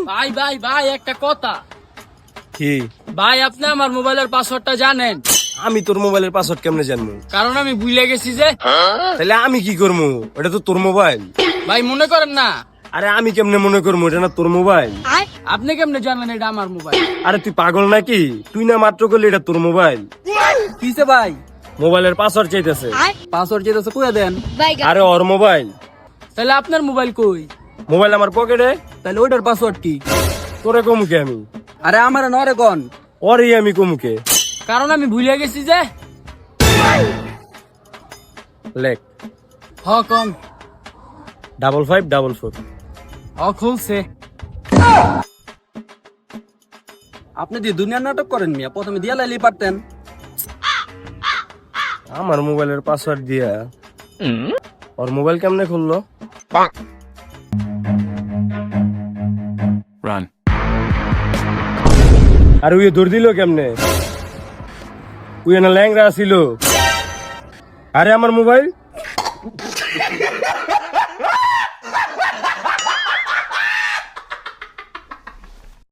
ভাই ভাই ভাই একটা কথা কি? ভাই, আপনি আমার মোবাইলের পাসওয়ার্ডটা জানেন? আমি তোর মোবাইলের পাসওয়ার্ড কেমনে জানবো? কারণ আমি ভুলে গেছি যে। তাহলে আমি কি করবো? এটা তো তোর মোবাইল। ভাই মনে করেন না। আরে আমি কেমনে মনে করবো এটা না তোর মোবাইল? আপনি কেমনে জানলেন এটা আমার মোবাইল? আরে তুই পাগল নাকি? তুই না মাত্র করলি এটা তোর মোবাইল। কিসে ভাই? মোবাইলের পাসওয়ার্ড চাইতেছে। পাসওয়ার্ড যেটা কইয়া দেন। আরে ওর মোবাইল। তাহলে আপনার মোবাইল কই? মোবাইল আমার পকেটে। তাহলে ওইটার পাসওয়ার্ড কি? তোরে কমুকে আমি? আরে আমার নরে কোন? ওরই আমি কমুকে। কারণ আমি ভুলে গেছি যে। লেখ হ কম। 5544। হ খুলছে। আপনি দিয়ে দুনিয়ার নাটক করেন মিয়া, প্রথমে দিয়া লাইলি পারতেন। আমার মোবাইলের পাসওয়ার্ড দিয়া ওর মোবাইল কেমনে খুললো? Run. আর উই দৌড় দিল কেমনে? উই না ল্যাংরা ছিল। আরে আমার মোবাইল